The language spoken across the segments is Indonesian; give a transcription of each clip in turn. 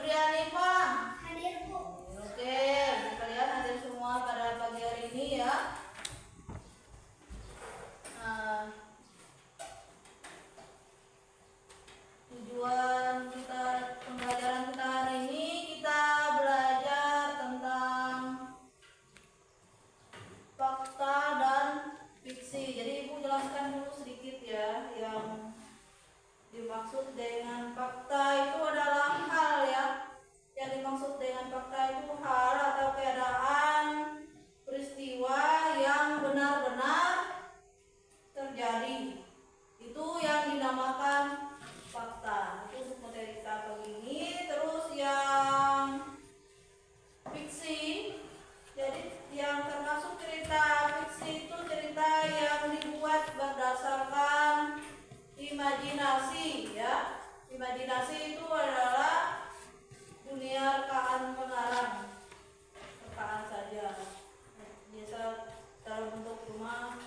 Febrianifah. Hadir, Bu. Oke, kalian hadir semua pada pagi hari ini ya. Nah, tujuan kita pembelajaran kita hari ini kita belajar tentang fakta dan fiksi. Jadi Ibu jelaskan dulu sedikit ya yang dimaksud dengan fakta itu adalah hal ya. Yang dimaksud dengan fakta itu hal atau keadaan peristiwa yang benar-benar terjadi. Itu yang dinamakan fakta. Itu untuk materi kita pagi ini. Terus yang fiksi, jadi yang termasuk cerita fiksi itu cerita yang dibuat berdasarkan imajinasi ya. Imajinasi itu adalah dunia rekaan pengarang, rekaan saja, biasa dalam bentuk cuma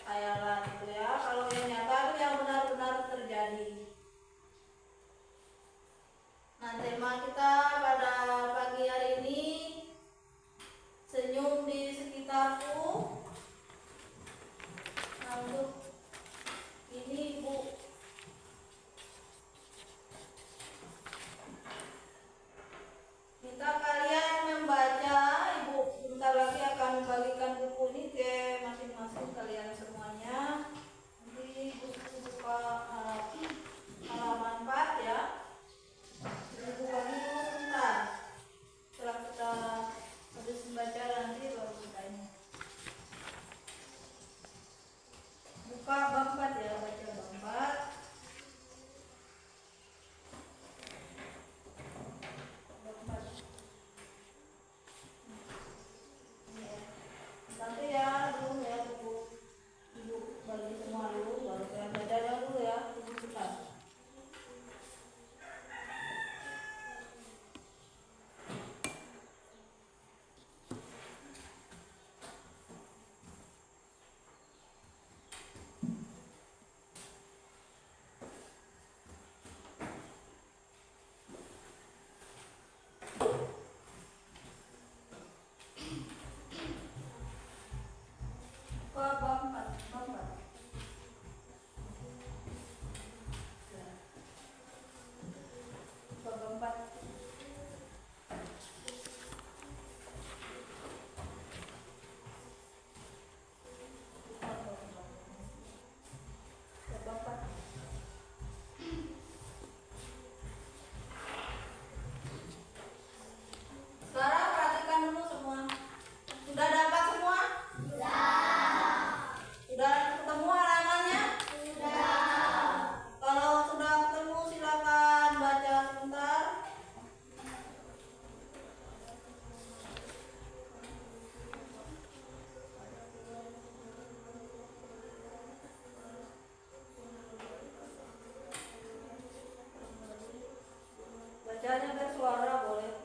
khayalan gitu ya. Kalau yang nyata itu yang benar-benar terjadi. Nah, tema kita pada pagi hari ini senyum di sekitarku. Nah, untuk ini Ibu minta kalian membaca. Ibu bentar lagi akan membagikan buku ini ke masing-masing kalian semuanya. Nanti Ibu buka halaman 4 ya. Jadi buka dulu sebentar. Setelah kita habis membaca nanti baru kita ini. Buka bab 4 ya, baca bab 4. Nanti ya dulu ya, ibu bagi semua dulu baru saya baca dulu ya, ibu sebentar. Bab 4. Ya. Bab 4. Bab 4. Sekarang perhatikan dulu semua. Sudah dapat semua? Sudah ketemu halamannya? Sudah. Kalau sudah ketemu silakan baca sebentar. Bacanya bersuara boleh.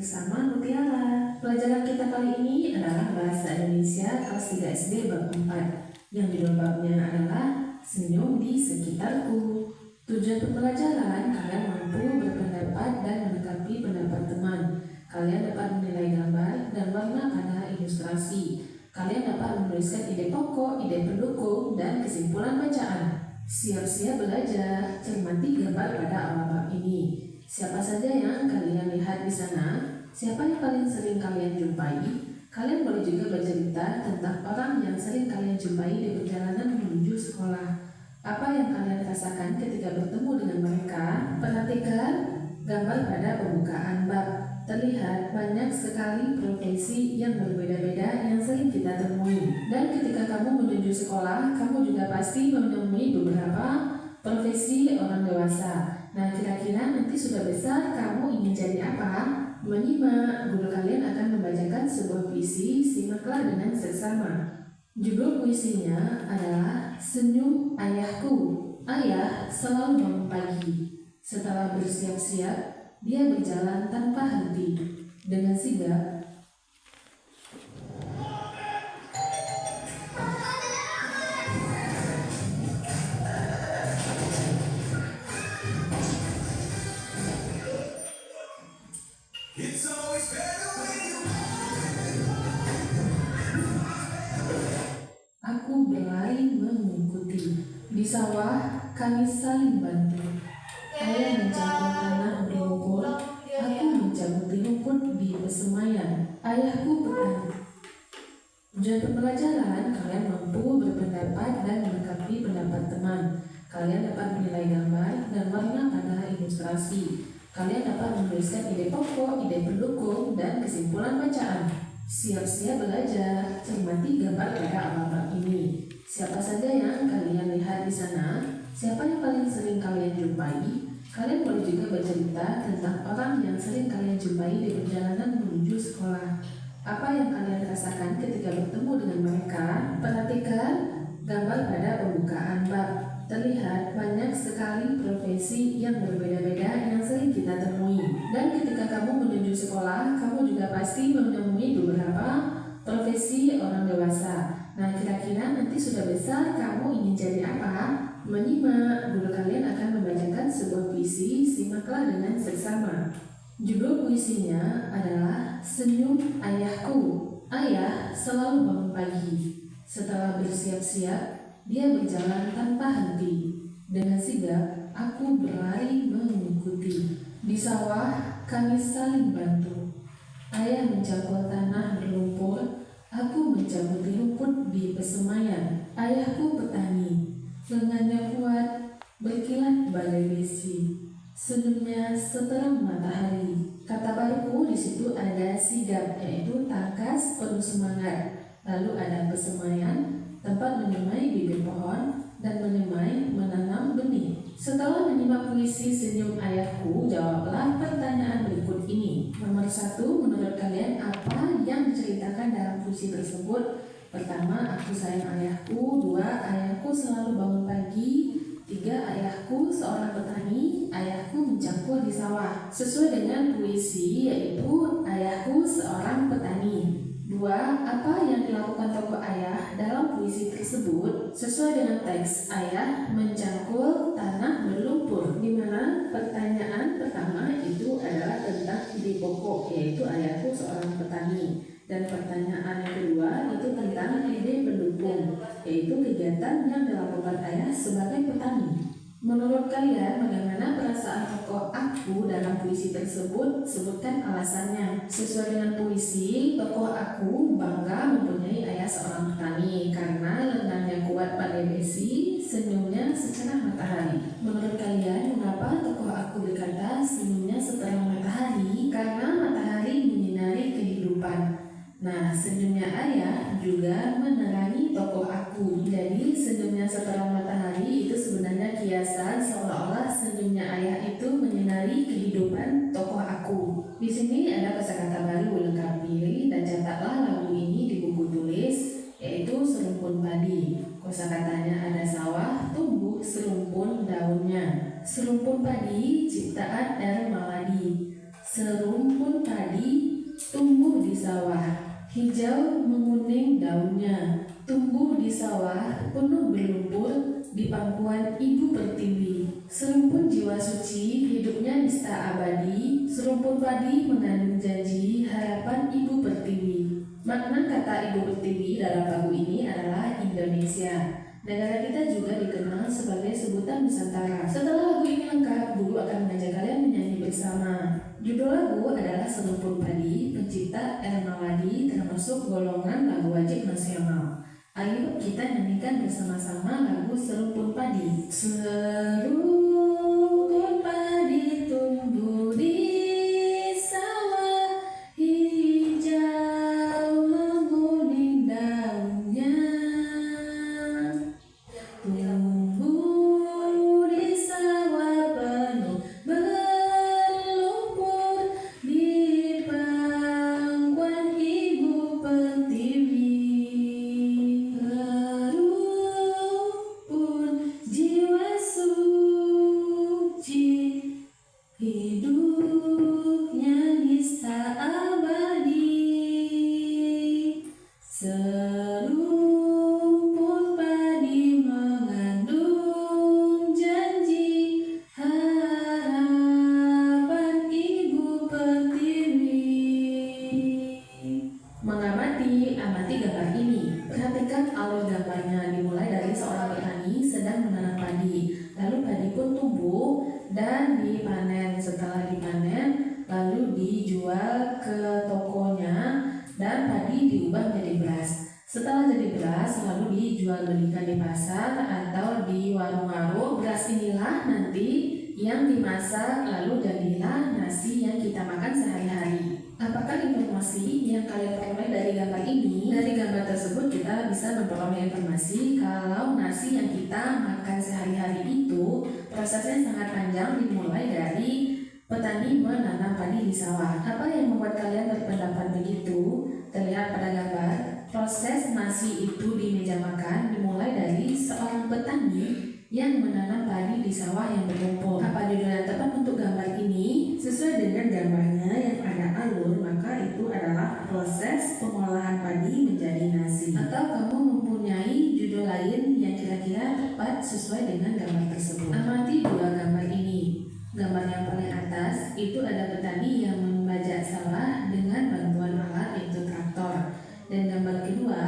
bersama Mutiara. Pelajaran kita kali ini adalah Bahasa Indonesia kelas 3 SD bab 4 yang judul babnya adalah Senyum di Sekitarku. Tujuan pembelajaran, kalian mampu berpendapat dan menanggapi pendapat teman. Kalian dapat menilai gambar dan warna pada ilustrasi. Kalian dapat menuliskan ide pokok, ide pendukung, dan kesimpulan bacaan. Siap-siap belajar, cermati gambar pada awal bab ini. Siapa saja yang kalian lihat di sana? Siapa yang paling sering kalian jumpai? Kalian boleh juga bercerita tentang orang yang sering kalian jumpai di perjalanan menuju sekolah. Apa yang kalian rasakan ketika bertemu dengan mereka? Perhatikan gambar pada pembukaan bab. Terlihat banyak sekali profesi yang berbeda-beda yang sering kita temui. Dan ketika kamu menuju sekolah, kamu juga pasti menemui beberapa profesi orang dewasa. Nah, kira-kira nanti sudah besar kamu ingin jadi apa? Menyimak, guru kalian akan membacakan sebuah puisi, simaklah dengan seksama. Judul puisinya adalah Senyum Ayahku. Ayah selalu bangun pagi. Setelah bersiap-siap, dia berjalan tanpa henti. Dengan sigap, aku berlari mengikuti. Di sawah, kami saling bantu. Ayah mencangkul tanah berlumpur, aku mencabuti rumput di persemaian. Ayahku petani. Tujuan pembelajaran, kalian mampu berpendapat dan melengkapi pendapat teman. Kalian dapat menilai gambar dan warna pada ilustrasi. Kalian dapat menuliskan ide pokok, ide pendukung, dan kesimpulan bacaan. Siap-siap belajar, cermati gambar pada awal bab ini. Siapa saja yang kalian lihat di sana? Siapa yang paling sering kalian jumpai? Kalian boleh juga bercerita tentang orang yang sering kalian jumpai di perjalanan menuju sekolah. Apa yang kalian rasakan ketika bertemu dengan mereka? Perhatikan gambar pada pembukaan bab. Terlihat banyak sekali profesi yang berbeda-beda yang sering kita temui. Dan ketika kamu menuju sekolah, kamu juga pasti menemui beberapa profesi orang dewasa. Nah, kira-kira nanti sudah besar kamu ingin jadi apa? Menyimak, guru kalian akan membacakan sebuah puisi, simaklah dengan seksama. Judul puisinya adalah Senyum Ayahku. Ayah selalu bangun pagi. Setelah bersiap-siap, dia berjalan tanpa henti. Dengan sigap, aku berlari mengikuti. Di sawah, kami saling bantu. Ayah mencangkul tanah berlumpur, aku mencabuti rumput di persemaian. Ayahku petani, lengannya kuat, berkilat balai besi. Senyumnya seterang matahari. Kata baruku di situ ada sigap, yaitu tangkas penuh semangat. Lalu ada persemaian, tempat menyemai bibit pohon dan menyemai menanam benih. Setelah menyimak puisi Senyum Ayahku, jawablah pertanyaan berikut ini. Nomor 1, menurut kalian apa yang diceritakan dalam puisi tersebut? Pertama, aku sayang ayahku. 2, ayahku selalu bangun pagi. 3, ayahku seorang petani. Ayahku mencangkul di sawah. Sesuai dengan puisi, yaitu ayahku seorang petani. 2. Apa yang dilakukan tokoh ayah dalam puisi tersebut? Sesuai dengan teks, ayah mencangkul tanah berlumpur, di mana pertanyaan pertama itu adalah tentang ide pokok, yaitu ayahku seorang petani. Dan pertanyaan yang kedua itu tentang ide pendukung, yaitu kegiatan yang dilakukan ayah sebagai petani. Menurut kalian, bagaimana perasaan tokoh aku dalam puisi tersebut? Sebutkan alasannya. Sesuai dengan puisi, tokoh aku bangga mempunyai ayah seorang petani karena lengannya kuat pada besi, senyumnya secerah matahari. Menurut kalian, mengapa tokoh aku berkata senyumnya seterang matahari? Karena matahari menyinari kehidupan. Nah, senyumnya ayah juga menerangi tokoh aku. Jadi, senyumnya seterang matahari itu sebenarnya kiasan seolah-olah senyumnya ayah itu menyinari kehidupan tokoh aku. Di sini ada kosakata baru, lengkap pilih dan catatlah lagu ini di buku tulis, yaitu serumpun padi. Kosakatanya ada sawah, tumbuh serumpun daunnya. Serumpun padi ciptaan R. Maladi. Serumpun padi tumbuh di sawah, hijau menguning daunnya, tumbuh di sawah penuh berlumpur di pangkuan Ibu Pertiwi. Serumpun jiwa suci hidupnya nista abadi, serumpun padi mengandung janji harapan Ibu Pertiwi. Makna kata Ibu Pertiwi dalam lagu ini adalah Indonesia. Negara kita juga dikenal sebagai sebutan Nusantara. Setelah lagu ini lengkap, Guru akan mengajak kalian menyanyi bersama. Judul lagu adalah Serumpun Padi, pencipta El Maladi, termasuk golongan lagu wajib nasional. Ayo kita nyanyikan bersama-sama lagu Serumpun Padi. Serumpun padi tumbuh di sawah, hijau menguning daunnya, tumbuh di sawah penuh berlumpur di pangkuan Ibu Pertiwi. Serumpun jiwa suci hidupnya nista abadi, serumpun padi mengandung janji harapan Ibu Pertiwi. Amati gambar ini. Perhatikan alur gambarnya, dimulai dari seorang petani sedang menanam padi. Lalu padi pun tumbuh dan dipanen. Setelah dipanen, lalu dijual ke tokonya dan padi diubah menjadi beras. Setelah jadi beras, lalu dijual belikan di pasar atau di warung-warung. Beras inilah nanti yang dimasak lalu jadilah nasi yang kita makan sehari-hari. Apakah informasi yang kalian peroleh dari gambar ini? Dari gambar tersebut kita bisa memperoleh informasi kalau nasi yang kita makan sehari-hari itu prosesnya sangat panjang, dimulai dari petani menanam padi di sawah. Apa yang membuat kalian berpendapat begitu? Terlihat pada gambar, proses nasi itu di meja makan dimulai dari seorang petani yang menanam padi di sawah yang berlumpur. Apa judul yang tepat untuk gambar ini? Sesuai dengan gambarnya yang ada alur, maka itu adalah proses pengolahan padi menjadi nasi. Atau kamu mempunyai judul lain yang kira-kira tepat sesuai dengan gambar tersebut. Amati dua gambar ini. Gambar yang paling atas itu ada petani yang membajak sawah dengan bantuan alat yaitu traktor. Dan gambar kedua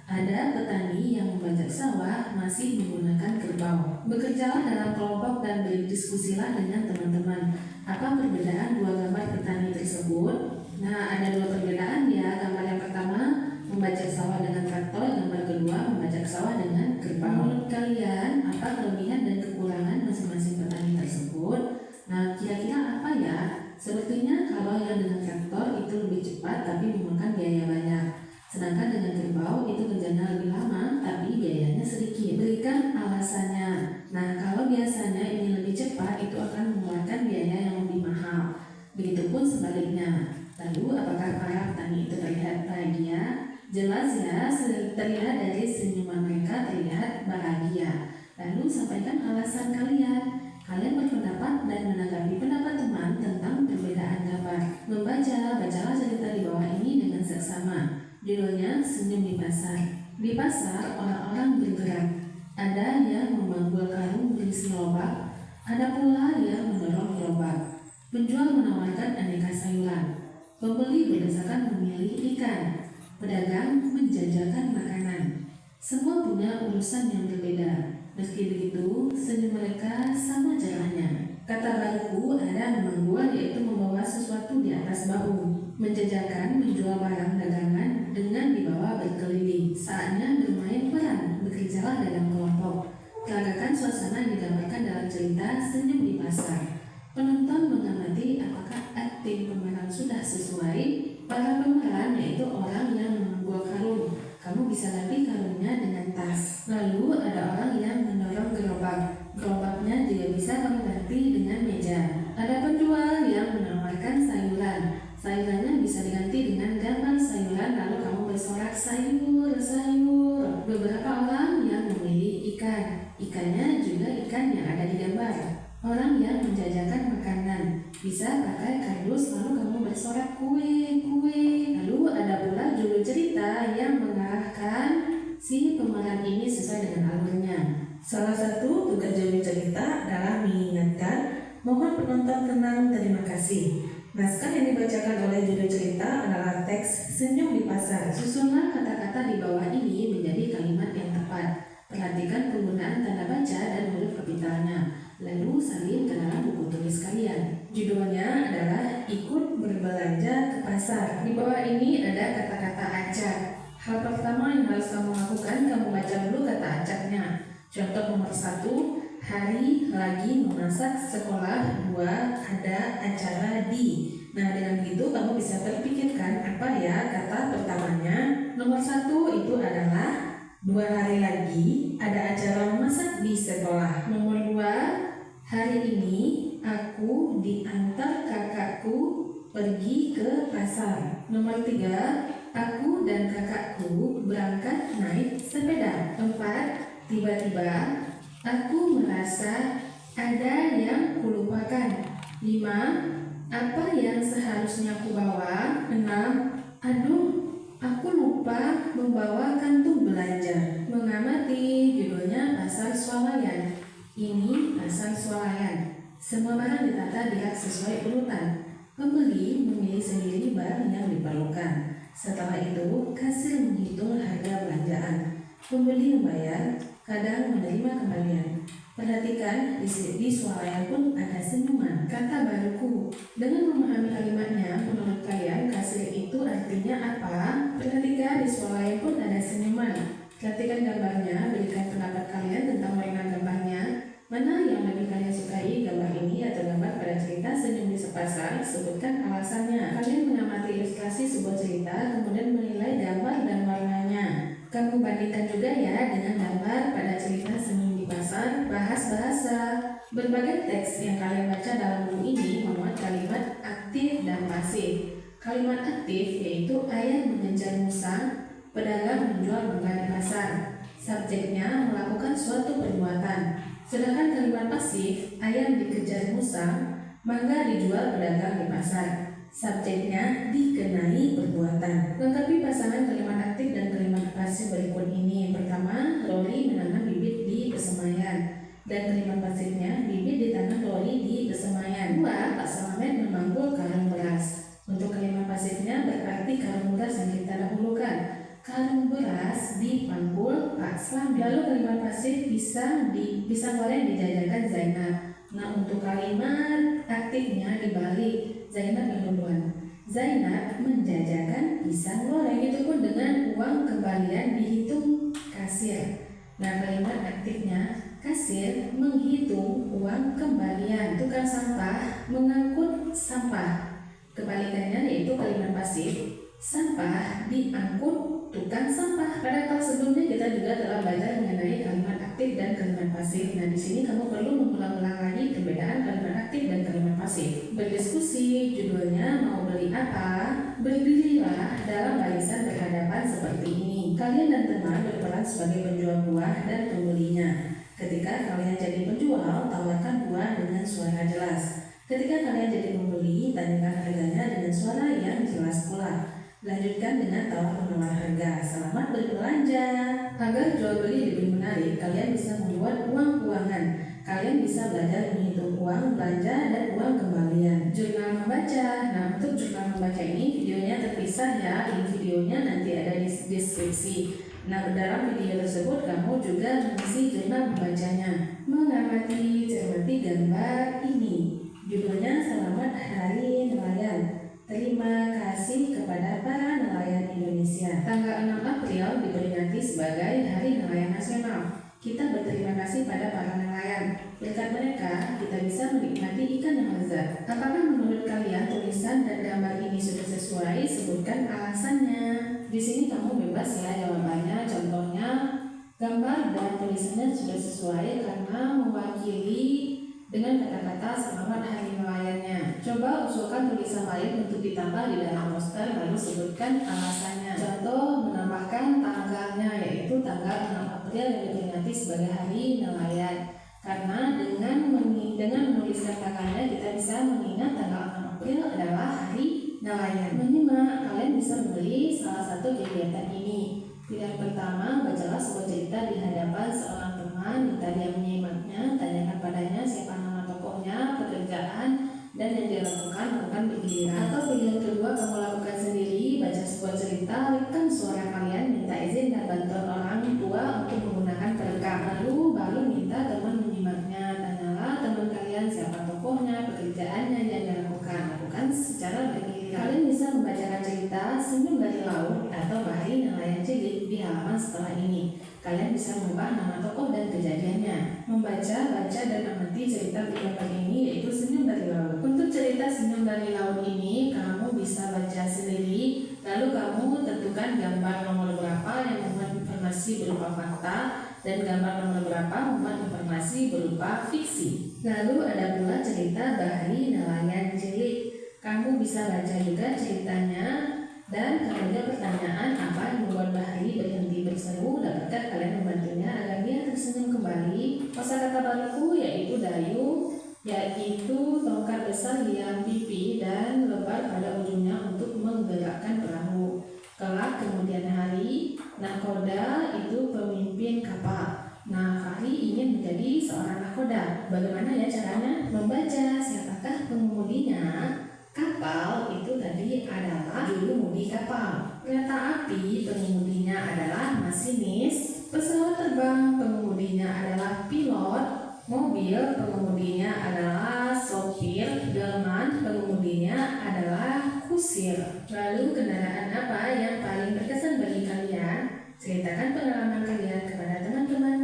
ada petani yang membajak sawah masih menggunakan kerbau. Bekerjalah dalam kelompok dan berdiskusilah dengan teman-teman. Apa perbedaan dua gambar petani tersebut? Nah, ada dua perbedaan ya. Gambar yang pertama membajak sawah dengan traktor, gambar kedua membajak sawah dengan kerbau. Menurut kalian, apa kelebihan dan kekurangan masing-masing petani tersebut? Nah, kira-kira apa ya? Sepertinya kalau yang dengan traktor itu lebih cepat tapi memakan biaya banyak. Sedangkan dengan kerbau itu kerjanya lebih lama tapi biayanya sedikit. Berikan alasannya. Nah, kalau biasanya ini lebih cepat itu akan mengeluarkan biaya yang lebih mahal. Begitupun sebaliknya. Lalu apakah para petani itu terlihat bahagia? Jelas ya, terlihat dari senyuman mereka terlihat bahagia. Lalu sampaikan alasan kalian. Kalian berpendapat dan menanggapi pendapat teman tentang perbedaan gambar. Bacalah cerita di bawah ini dengan seksama. Judulnya Senyum di Pasar. Di pasar orang-orang bergerak. Ada yang memanggul karung berisi lobak, ada pula yang mendorong gerobak. Penjual menawarkan aneka sayuran. Pembeli berdesakan memilih ikan. Pedagang menjajakan makanan. Semua punya urusan yang berbeda. Meski begitu, senyum mereka sama cerahnya. Kata baruku ada memanggul yaitu membawa sesuatu di atas bahu. Menjajakan menjual barang dagangan dengan dibawa berkeliling. Saatnya bermain peran, bekerjalah dalam kelompok. Peragakan suasana yang digambarkan dalam cerita Senyum di Pasar. Penonton mengamati apakah akting pemeran sudah sesuai. Para pemeran yaitu orang yang memanggul karung. Kamu bisa ganti karungnya dengan tas. Lalu ada orang yang mendorong gerobak. Gerobaknya juga bisa kamu ganti dengan meja. Ada penjual yang menawarkan sayuran. Sayurannya bisa diganti dengan gambar sayuran lalu kamu bersorak sayur, sayur. Beberapa orang yang memilih ikan. Ikannya juga ikan yang ada di gambar. orang yang menjajakan makanan. Bisa pakai kardus lalu kamu bersorak kue, kue. Lalu ada pula judul cerita yang mengarahkan si pemeran ini sesuai dengan alurnya. Salah satu tugas judul cerita adalah mengingatkan, mohon penonton tenang, terima kasih. Naskah yang dibacakan oleh judul cerita adalah teks Senyum di Pasar. Susunlah kata-kata di bawah ini menjadi kalimat yang tepat. Perhatikan penggunaan tanda baca dan huruf kapitalnya. Lalu salin ke dalam buku tulis kalian. Judulnya adalah Ikut Berbelanja ke Pasar. Di bawah ini ada kata-kata acak. Hal pertama yang harus kamu lakukan, kamu baca dulu kata acaknya. Contoh nomor 1, hari lagi memasak sekolah 2 ada acara di. Nah, dengan begitu kamu bisa berpikirkan apa ya kata pertamanya. Nomor 1 itu adalah 2 hari lagi ada acara memasak di sekolah. Nomor 2, hari ini aku diantar kakakku pergi ke pasar. Nomor 3, aku dan kakakku berangkat naik sepeda. 4, tiba-tiba aku merasa ada yang kulupakan. 5, apa yang seharusnya aku bawa? 6, aduh, aku lupa membawa kantung belanja. Mengamati, judulnya pasar swalayan. Ini pasar swalayan. Semua barang ditata di rak sesuai urutan. Pembeli memilih sendiri barang yang diperlukan. Setelah itu, kasir menghitung harga belanjaan. Pembeli membayar, kadang menerima kembalian. Perhatikan, di swalayan pun ada senyuman. Kata baruku. Dengan memahami kalimatnya, menurut kalian kasir itu artinya apa? Perhatikan, di swalayan pun ada senyuman. Perhatikan gambarnya, berikan pendapat kalian tentang warna gambarnya. Mana yang lebih kalian sukai, gambar ini atau gambar pada cerita Senyum di Sepasar? Sebutkan alasannya. Kalian mengamati ilustrasi sebuah cerita, kemudian menilai gambar dan warnanya. Kamu bandingkan juga ya dengan gambar pada cerita Senyum di Pasar. Bahas bahasa. Berbagai teks yang kalian baca dalam buku ini memuat kalimat aktif dan pasif. Kalimat aktif yaitu ayam mengejar musang, pedagang menjual mangga di pasar. Subjeknya melakukan suatu perbuatan. Sedangkan kalimat pasif, ayam dikejar musang, mangga dijual pedagang di pasar. Subjeknya dikenai perbuatan. Lengkapi pasangan kalimat aktif dan kalimat pasif berikut ini. Yang pertama, Rory menanam bibit di Kesemaian. Dan kalimat pasifnya, bibit ditanam Rory di Kesemaian. 2, Pak Slamet memanggul karung beras. Untuk kalimat pasifnya berarti karung beras yang kita dahulukan. Karung beras dipanggul Pak Slamet. Lalu kalimat pasif pisang goreng dijajakan Zainab. Nah, untuk kalimat aktifnya dibalik, Zainab yang duluan. Zainab menjajakan pisang goreng, itu pun dengan uang kembalian dihitung kasir. Nah, kalimat aktifnya, kasir menghitung uang kembalian. Tukang sampah mengangkut sampah. Kebalikannya yaitu kalimat pasif, sampah diangkut tukang sampah. Pada kelas sebelumnya kita juga telah belajar mengenai kalimat aktif dan kalimat pasif. Nah, di sini kamu perlu mengulang-ulang lagi perbedaan kalimat aktif dan kalimat pasif. Berdiskusi, judulnya mau beli apa? Berdirilah dalam barisan berhadapan seperti ini. Kalian dan teman berperan sebagai penjual buah dan pembelinya. Ketika kalian jadi penjual, tawarkan buah dengan suara jelas. Ketika kalian jadi pembeli, tanyakan harganya dengan suara yang jelas pula. Lanjutkan dengan tawar-menawar harga. Selamat berbelanja. Agar jual beli lebih menarik, kalian bisa membuat uang-uangan. Kalian bisa belajar menghitung uang belanja dan uang kembalian. Jurnal membaca. Nah, untuk jurnal membaca ini videonya terpisah ya. Link videonya nanti ada di deskripsi. Nah, dalam video tersebut kamu juga mengisi jurnal membacanya. Mengamati, cermati gambar ini. Judulnya Selamat Hari Nelayan. Terima kasih kepada para nelayan Indonesia. Tanggal 6 April diperingati sebagai Hari Nelayan Nasional. Kita berterima kasih pada para nelayan. Berkat mereka, kita bisa menikmati ikan yang lezat. Apakah menurut kalian tulisan dan gambar ini sudah sesuai? Sebutkan alasannya. Di sini kamu bebas ya jawabannya. Contohnya, gambar dan tulisannya sudah sesuai karena mewakili dengan kata-kata selamat hari nelayannya. Coba usulkan tulisan lain untuk ditambah di dalam poster lalu sebutkan alasannya. Contoh menambahkan tanggalnya yaitu tanggal 6 April yang diperingati sebagai hari nelayan. Karena dengan disatakannya kita bisa mengingat tanggal 6 April adalah Hari Nelayan. Menyimak, kalian bisa membeli salah satu kegiatan ini. Pilihan pertama, bacalah sebuah cerita di hadapan seorang teman, minta dia menyimaknya, tanyakan padanya siapa nama tokohnya, pekerjaan, dan yang dia lakukan bergiliran. Atau pilihan kedua, kamu lakukan sendiri, baca sebuah cerita, rekam suara kalian, minta izin dan bantuan orang tua untuk menggunakan perekam. Lalu baru minta teman menyimaknya, tanyalah teman kalian siapa tokohnya, pekerjaannya, yang dia lakukan secara bergiliran. Kalian bisa membacakan cerita Senyum dari Laut atau Bahari Nelayan Cilik di halaman setelah ini. Kalian bisa mengubah nama tokoh dan kejadiannya. Membaca, baca, dan amati cerita di gambar ini yaitu Senyum dari Laut. Untuk cerita Senyum dari Laut ini, kamu bisa baca sendiri, lalu kamu tentukan gambar nomor berapa yang memuat informasi berupa fakta dan gambar nomor berapa memuat informasi berupa fiksi. Lalu ada pula cerita Bahari Nelayan Cilik. Kamu bisa baca juga ceritanya, dan kalau ada pertanyaan apa yang membuat Bahari berhenti berseru, dapatkah kalian membantunya agar dia tersenyum kembali? Kosakata baruku yaitu dayu, yaitu tongkat besar yang pipi dan lebar pada ujungnya untuk menggerakkan perahu. Kelak kemudian hari, nahkoda itu pemimpin kapal. Nah, Fahri ingin menjadi seorang nahkoda. Bagaimana ya caranya? Membaca. Siapakah pengemudinya? Kapal itu tadi adalah juru mudi kapal. Kereta api pengemudinya adalah masinis. Pesawat terbang pengemudinya adalah pilot. Mobil pengemudinya adalah sopir. Delman pengemudinya adalah kusir. Lalu kendaraan apa yang paling berkesan bagi kalian? Ceritakan pengalaman kalian kepada teman-teman.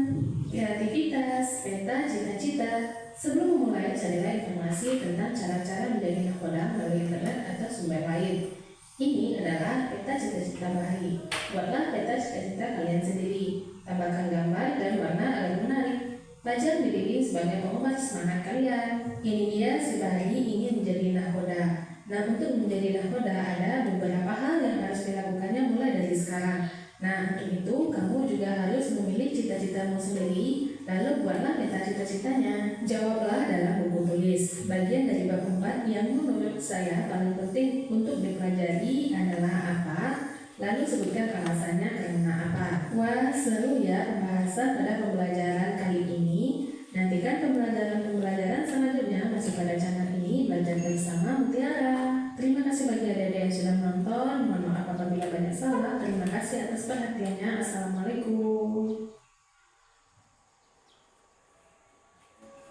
Kreativitas, peta cita-cita. Sebelum memulai, carilah informasi tentang cara-cara menjadi nahkoda melalui internet atau sumber lain. Ini adalah peta cita-cita Bahari. Buatlah peta cita-cita kalian sendiri. Tambahkan gambar dan warna agar menarik. Belajar diri sebagai pengobat semangat kalian. Ini dia si Bahari ingin menjadi nahkoda. Nah, untuk menjadi nahkoda ada beberapa hal yang harus dilakukannya mulai dari sekarang. Nah, untuk itu kamu juga harus memilih cita-citamu sendiri, lalu buatlah peta cita-citanya. Jawablah dalam buku tulis. Bagian dari bab 4 yang menurut saya paling penting untuk dipelajari adalah apa, lalu sebutkan alasannya karena apa. Wah, seru ya pembahasan pada pembelajaran kali ini. Nantikan pembelajaran selanjutnya masih pada channel ini, Belajar Bersama Mutiara. Terima kasih bagi adik-adik yang sudah menonton. Mohon maaf apabila banyak salah. Terima kasih atas perhatiannya. Assalamualaikum.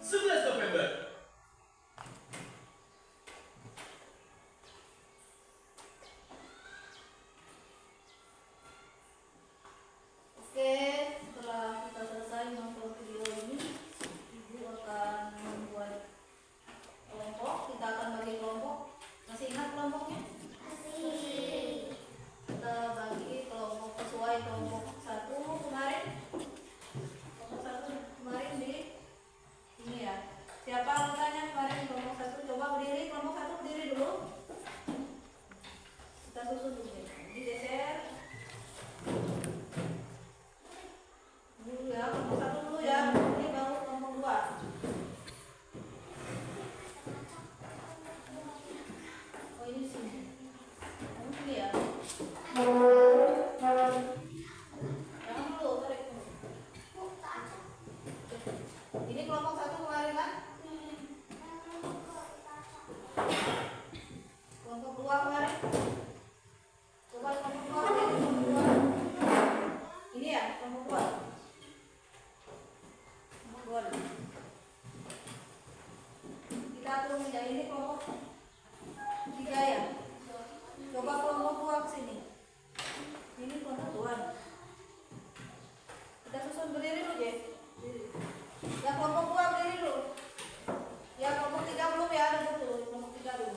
11 November. Oke, setelah kita selesai nonton video ini, Ibu akan membuat kelompok. Kita akan bagi kelompok. Masih ingat kelompoknya? Kita bagi kelompok sesuai kelompok 1 kemarin. Kelompok 1 kemarin di ini ya. Siapa anggotanya kemarin kelompok 1? Coba berdiri, kelompok 1 berdiri dulu. Kita susun dulu ya. Ini geser. Dulu ya, kelompok 1 dulu ya. Ini baru kelompok 2. Oh, ini sini. Kamu sini ya. Jangan dulu, tarik. Ini kelompok 1 kemarin kan? Kelompok 2 kemarin? Coba kelompok 2, ini kelompok 2. Ini ya, kelompok 2. Kelompok 2. Kita atur meja ini kelompok 3 ya. Coba kelompok 2 ke sini. Ini kelompok 2. Kita susun berdiri dulu, Je. Ya kelompok 2 berdiri dulu. Ya kelompok 3 belum ya, ada dulu. Kelompok 3 dulu.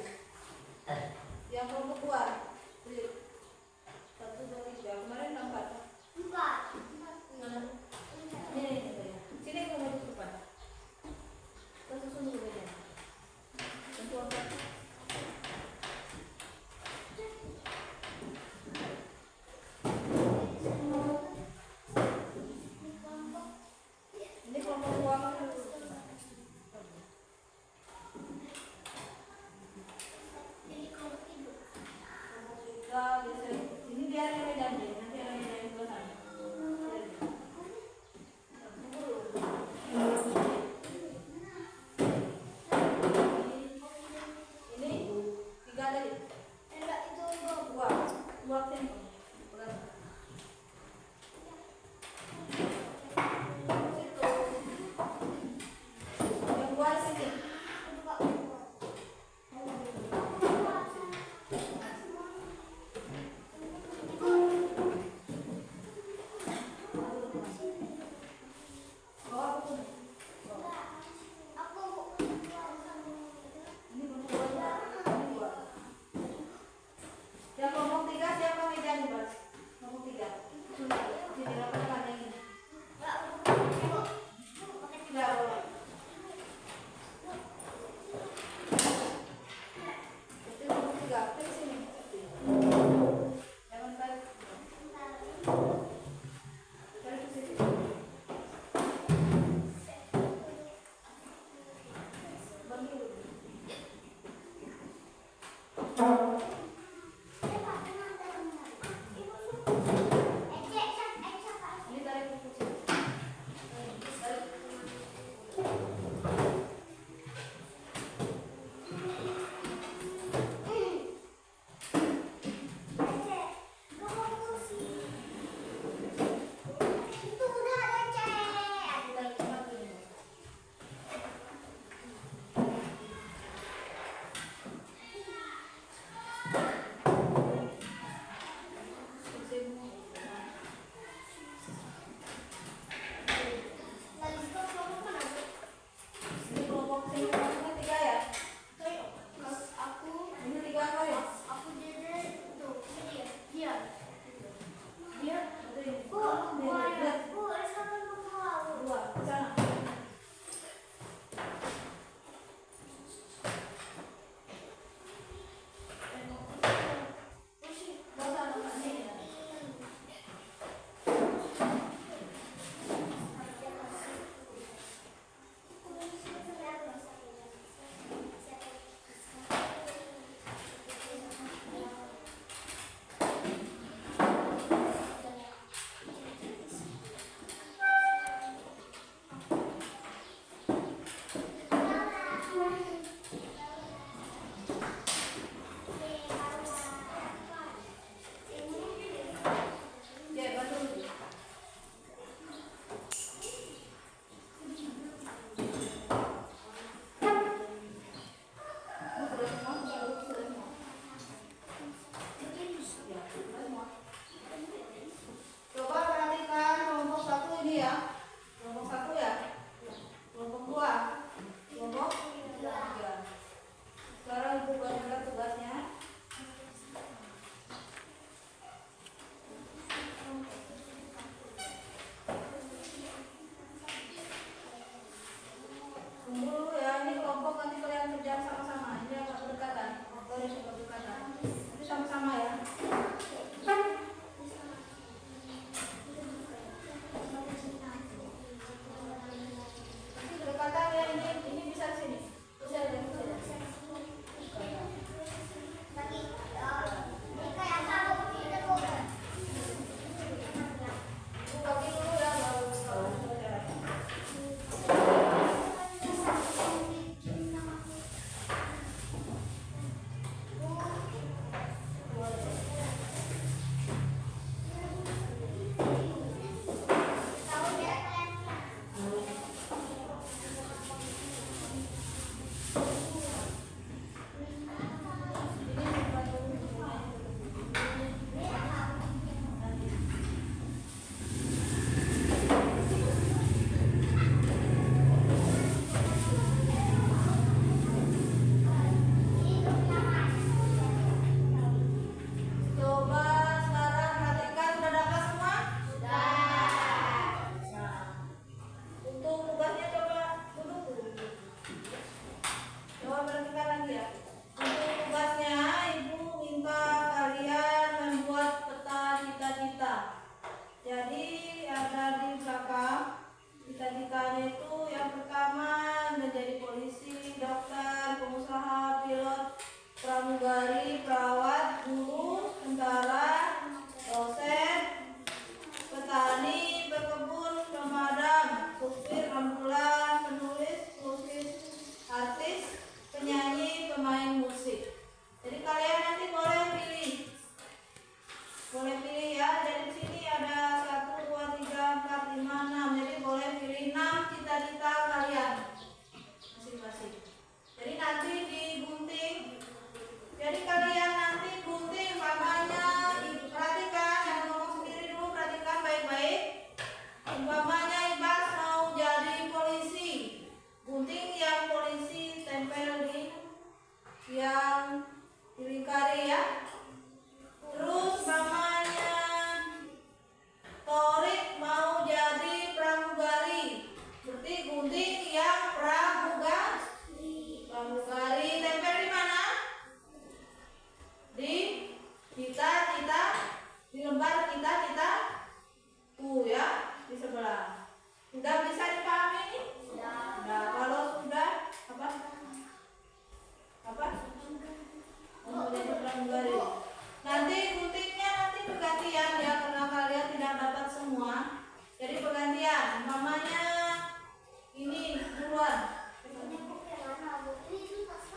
duluan. Ini buku yang mana, Bu? Ini tuh tas,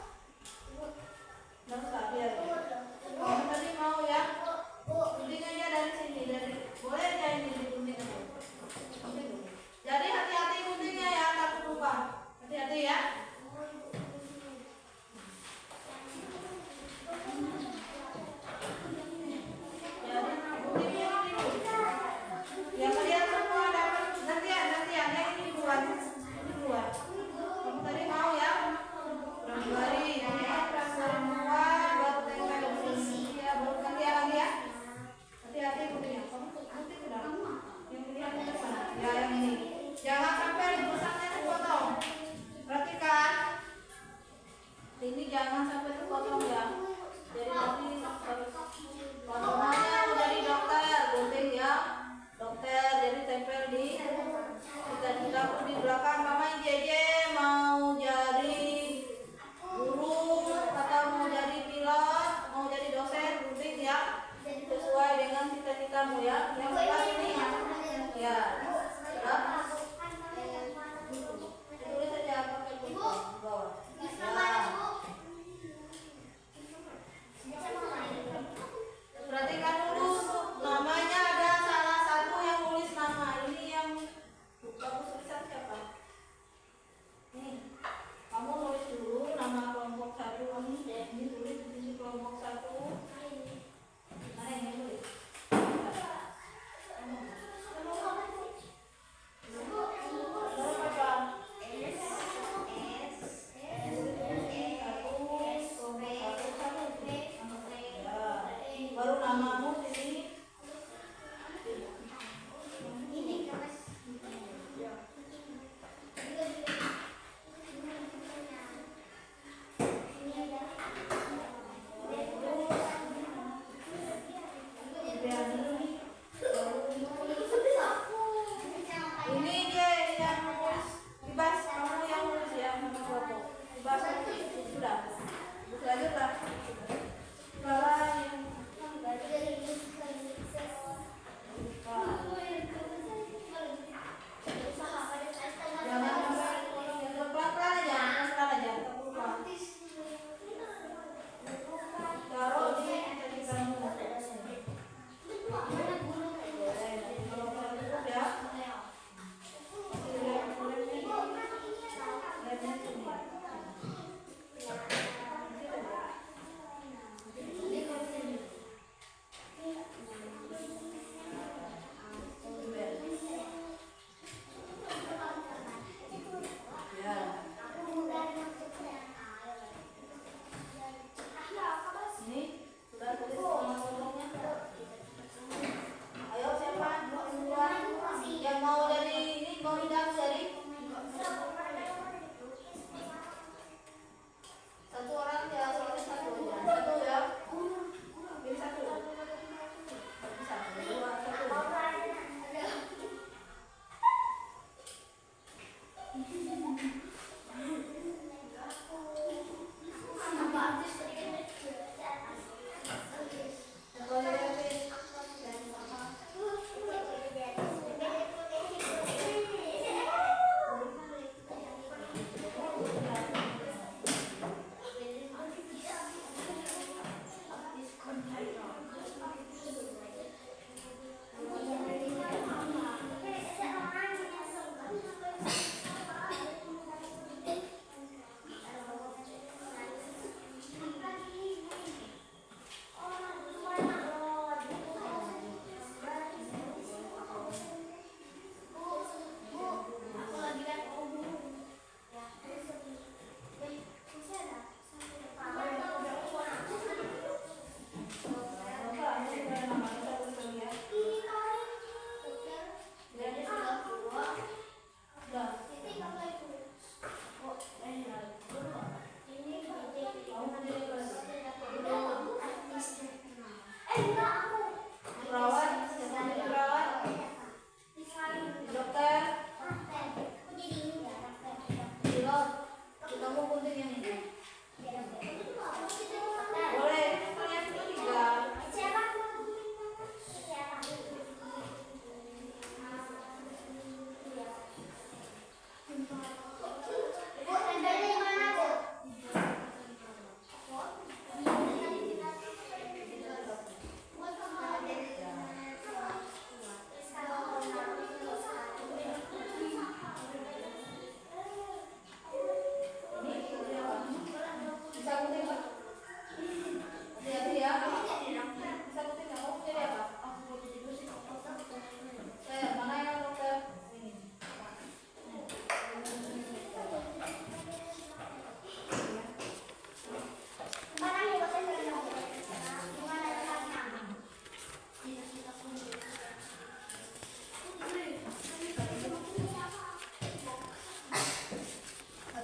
Bu. Nggak usah, biar. Bu. Kamu tadi mau ya? Bu. Gunting aja dari sini, boleh aja ini digunting aja. Jadi hati-hati guntingnya ya, takut lupa. Hati-hati ya. Jadi guntingnya ini dulu. Yang kalian semua dapat gantian yang ini duluan. Ini duluan. Kamu tadi mau ya? Pramugari, pramugari semua baru tempel di sini ya, baru gantian lagi ya. Hati-hati guntingnya. Kamu gunting udah. Yang pilihan ke sana. Ya yang ini. Jangan sampai busaknya terpotong. Perhatikan. Ini jangan sampai terpotong ya. Jadi nanti potongannya mau jadi dokter, gunting ya. Dokter jadi tempel di cita-cita pun di belakang. Mama Jeje mau jadi guru atau mau jadi pilot, mau jadi dosen, gunting ya. Sesuai dengan cita-citamu ya. Yang jelas ini ya. Ya. Tulis saja pakai gunting di bawah. Perhatikan dulu namanya, ada salah satu yang nulis nama. Ini yang bagus tulisan siapa? Nih, kamu nulis dulu nama kelompok 1 ini tulis di sini kelompok 1. Nah ini tulis. Baru namamu sini. Ini dia yang nulis. Dibas, kamu yang nulis ya, nama kelompok. Dibas sudah. Lanjut lah. Sekarang yang jangan sampai pelan-pelan aja, tak lupa. Taruh di cita-citamu. Kalau cukup ya. Ini sudah tulis nama kelompoknya. Ayo siapa? Yang mau jadi ini, mau hidang jadi satu orang ya, soalnya satu aja. Satu ya. Pilih satu. Satu, dua, satu.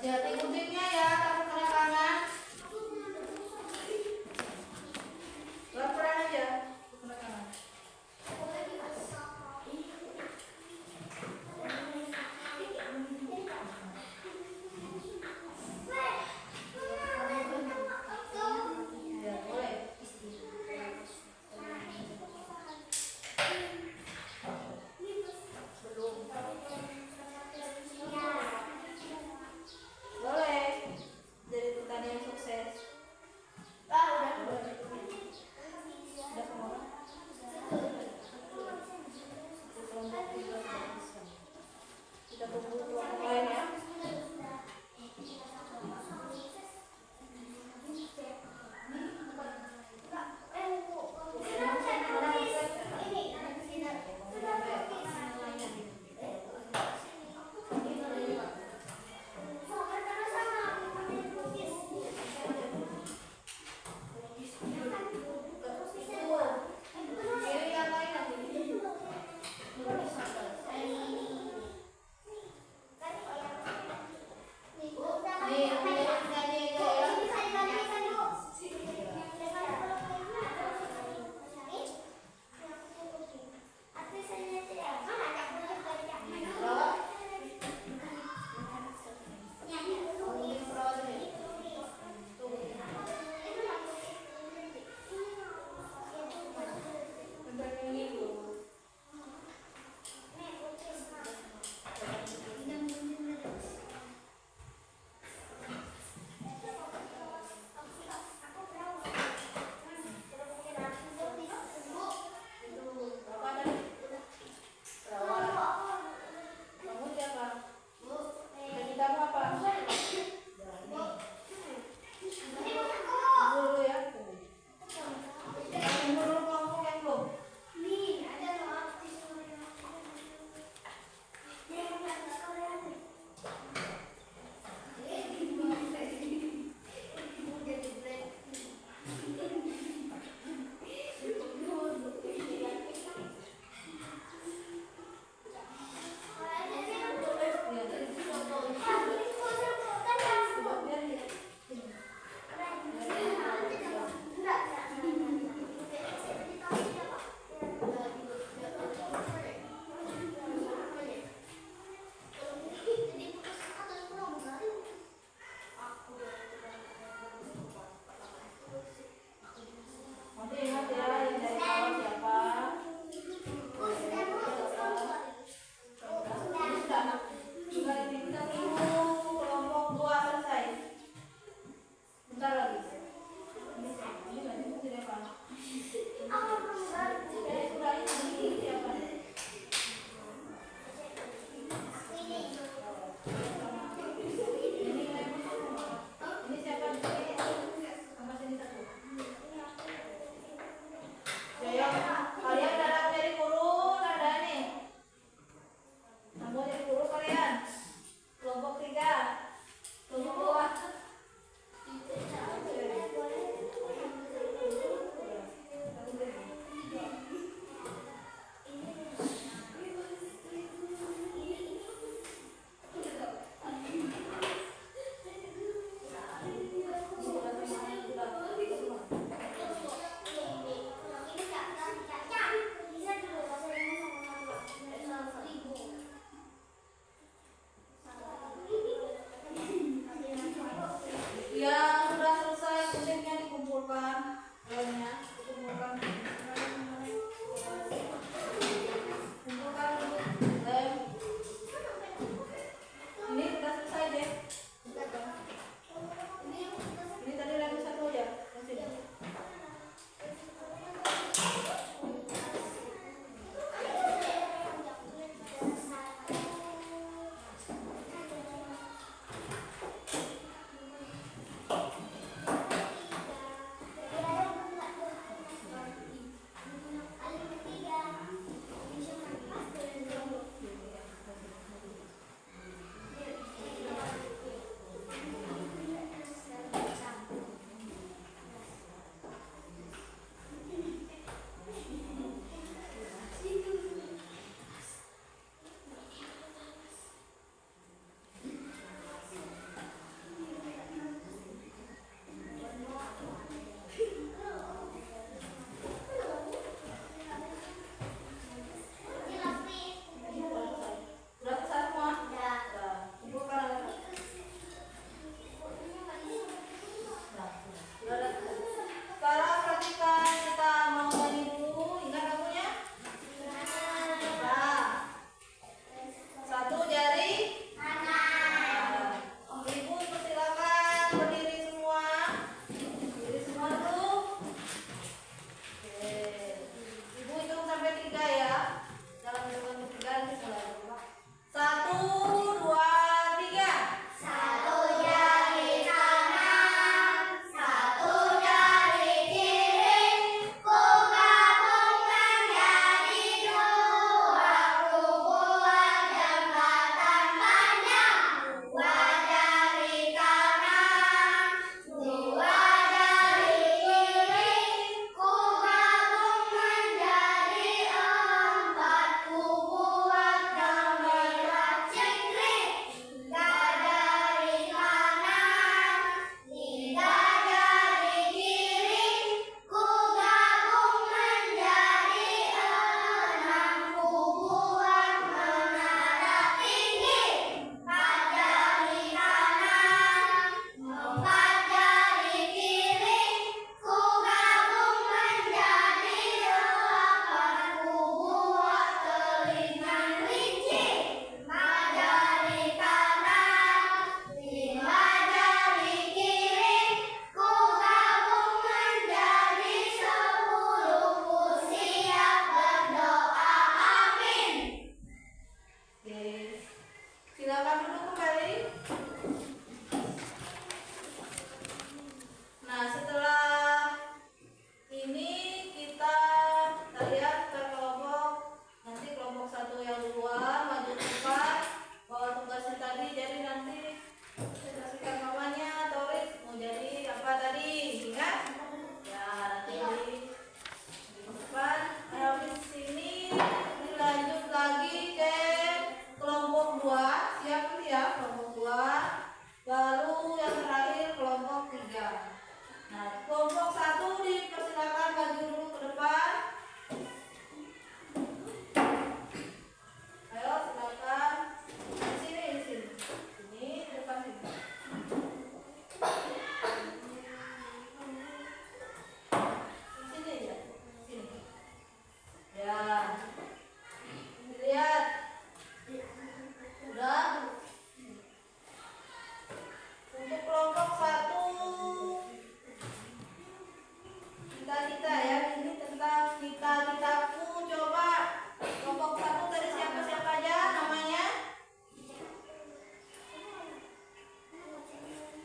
Hati-hati guntingnya ya, takut kena tangan. Pelan-pelan aja, takut kena tangan. Ya, boleh. Belum. Boleh.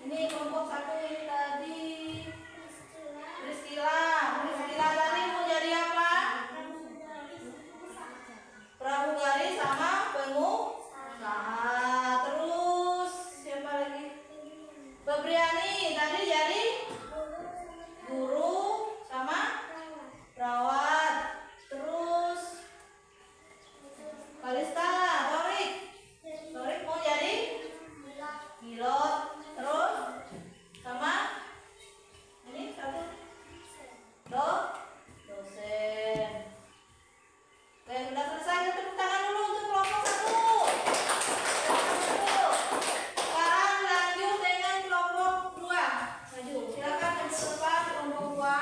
Ini kelompok satu ini tadi Priscila. Priscila tadi mau jadi apa? Pramugari sama pengusaha. Terus siapa lagi? Febriani tadi jadi guru sama perawat. Terus Kalista, Torik mau jadi pilot. Terus sama ini satu dosen. Oke, sudah selesai. Kita tepuk tangan dulu untuk kelompok satu. Sekarang lanjut dengan kelompok dua. Maju, silakan maju ke depan kelompok dua.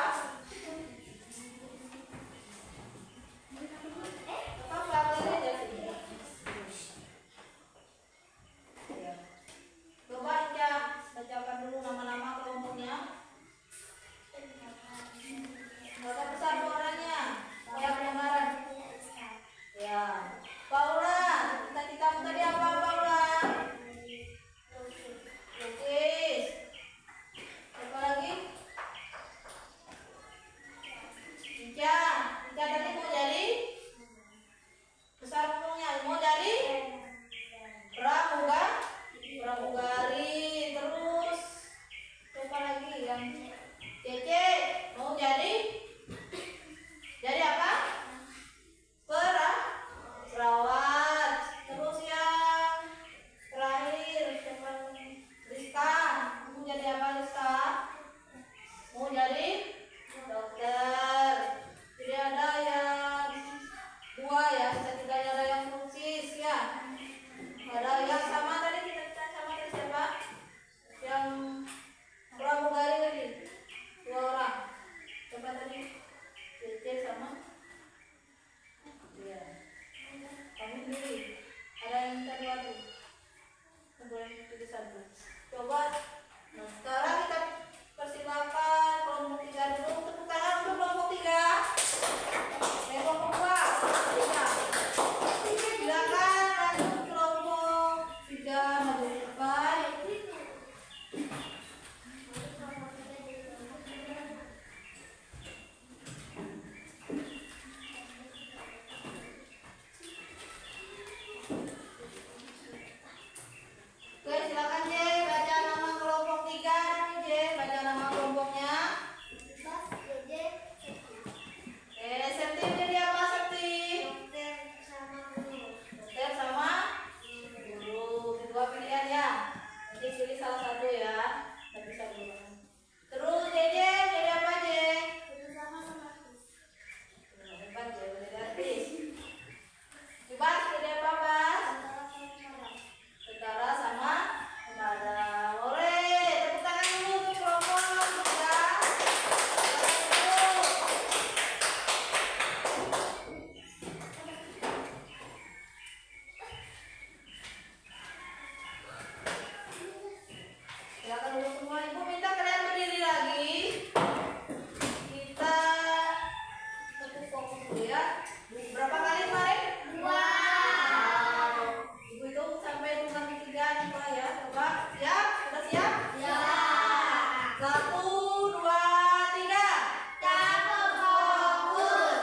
Tetap pelajari aja sini. Ya. Coba bacakan dulu nama-nama kelompoknya. Baca besar suaranya. Kayak pendengaran. Ya. Paula, cita-citamu tadi apa, Paula? Lukis. Apa lagi? Ica tadi mau jadi besar ngomongnya, mau jadi pramugari. Terus siapa lagi yang Cece mau jadi apa? Perawat. Terus yang terakhir siapa? Rizka mau jadi apa? Rizka mau jadi dokter. Jadi ada yang dua ya, cita-citanya ada yang lukis ya. Ada yang sama tadi cita-cita sama tadi siapa? Yang pramugari tadi 2 orang. Coba tadi Cece sama ya. Kamu pilih. Ada yang minta 2 tuh. Boleh pilih 1. Coba. Nah, sekarang kita persilakan kelompok 3 dulu. Tepuk tangan untuk kelompok 3. Kelompok 2. Silakan lanjut kelompok 3 maju ke depan. Oke, silakan J, baca nama kelompok 3. J, baca nama kelompoknya. Septi jadi apa Septi? Dokter sama guru. Kedua pilihan ya. Nanti pilih salah satu ya. Tapi bisa dulu. Terus JJ jadi apa J? Depan J boleh gratis. Bas jadi apa Bas? Tentara sama tentara. Boleh. Tepuk tangan dulu untuk kelompok 3. Silakan dulu semua. Ibu minta kalian berdiri lagi. Kita tepuk fokus dulu ya. Berapa kali kemarin? 2. Ibu hitung sampai jumlah 3 nih Pak ya. Coba siap? Sudah siap? Ya. 1, 2, 3. Campur fokus.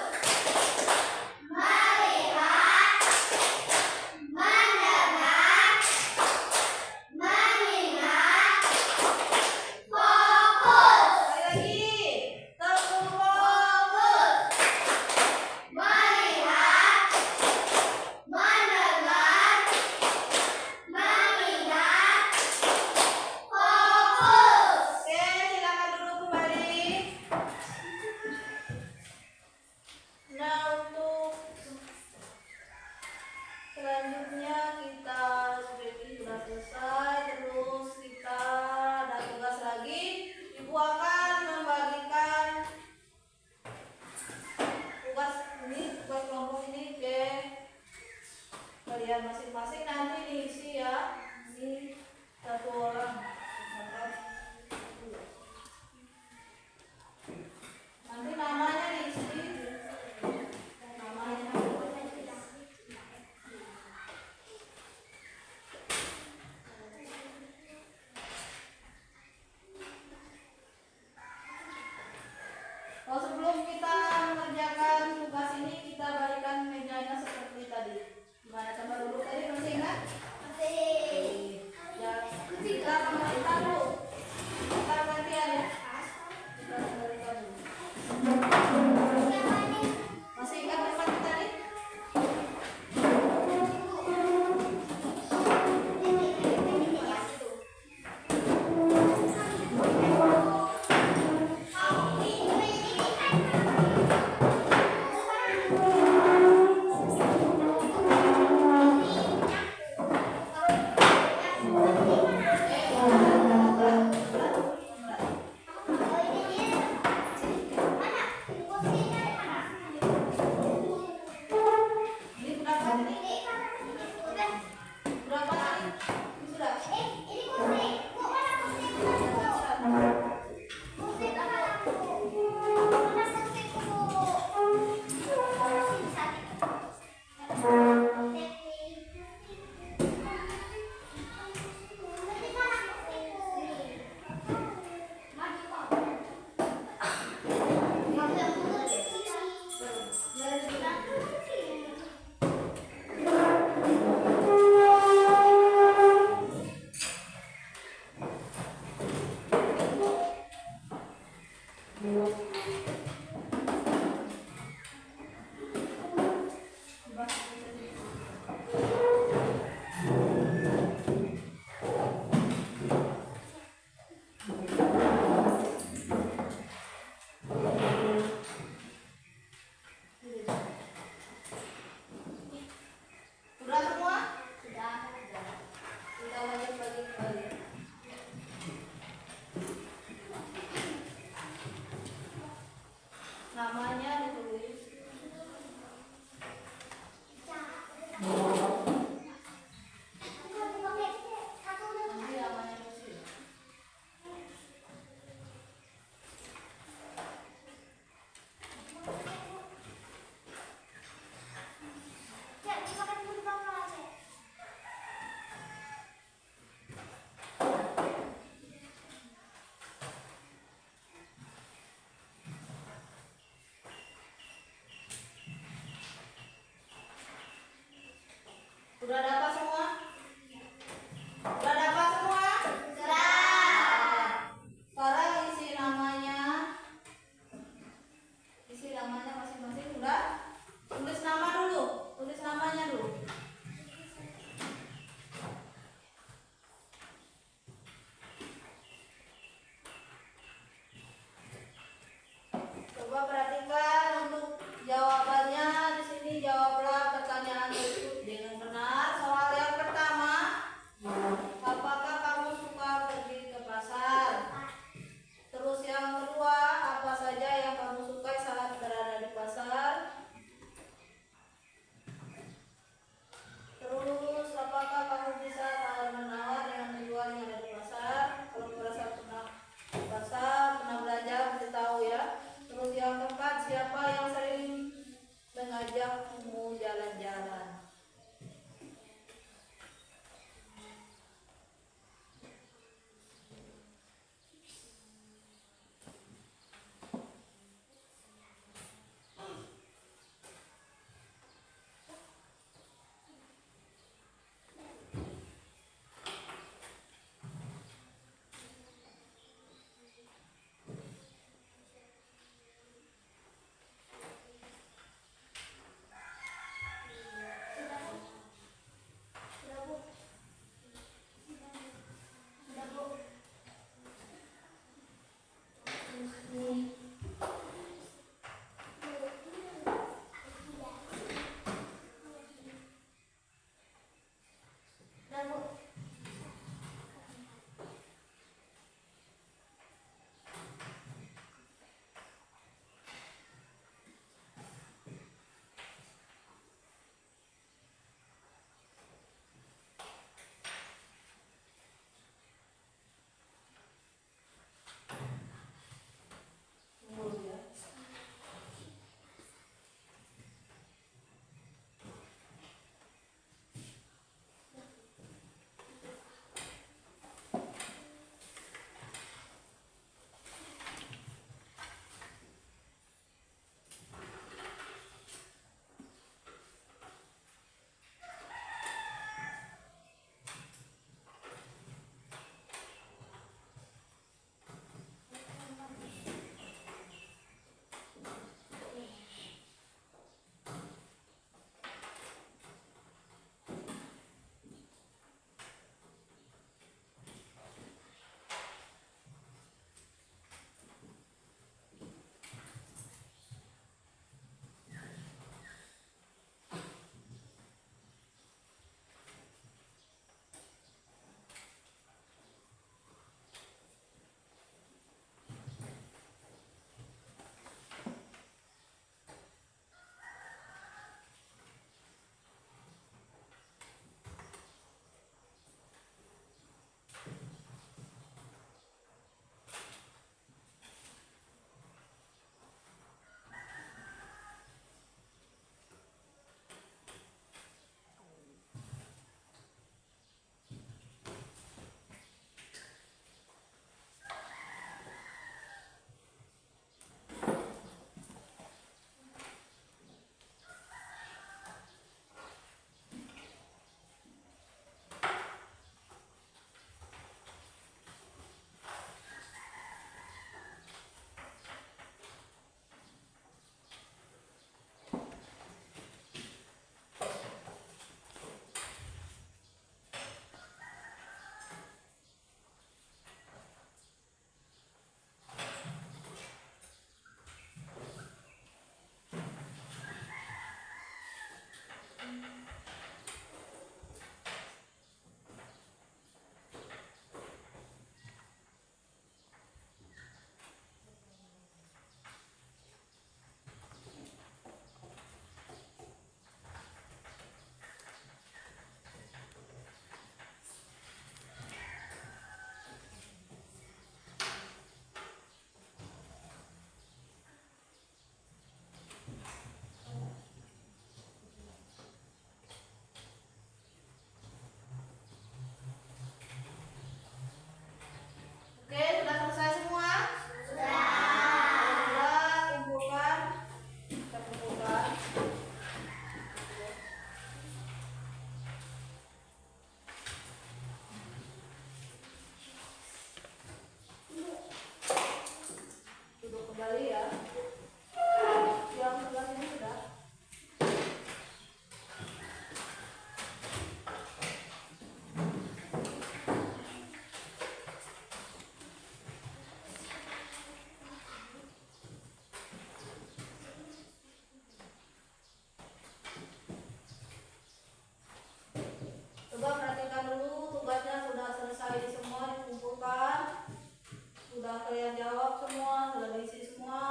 Melihat, mendengar, mengingat, semua, sudah berisi semua.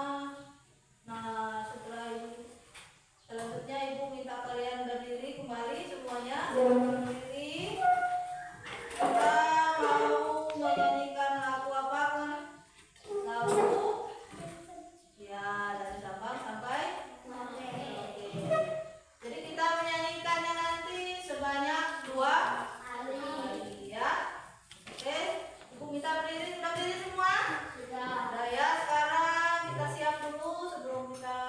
Nah, selanjutnya ibu minta kalian berdiri kembali semuanya. Berdiri. Kita mau menyanyikan lagu apa kan? Lagu ya dari Sabang sampai Oke. Jadi kita menyanyikannya nanti sebanyak 2 kali ya. Oke, ibu minta berdiri, sudah berdiri semua? Sudah ya, sekarang kita siap dulu sebelum kita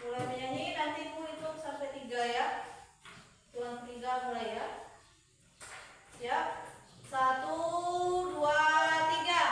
mulai menyanyi. Nanti ibu hitung sampai 3 ya. Hitungan 3 mulai ya. Siap? 1, 2, 3.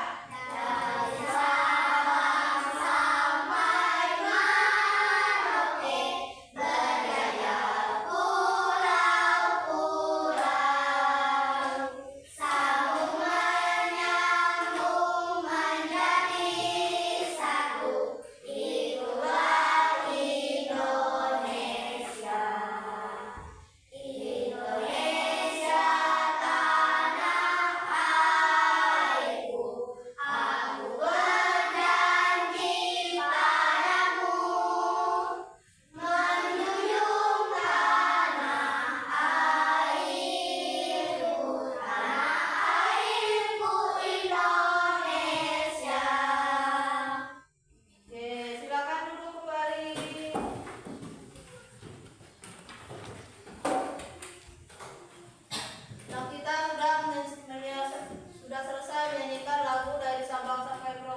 Oke, silakan duduk kembali. Nah, kita sudah selesai menyanyikan lagu dari Sabang sampai Merauke.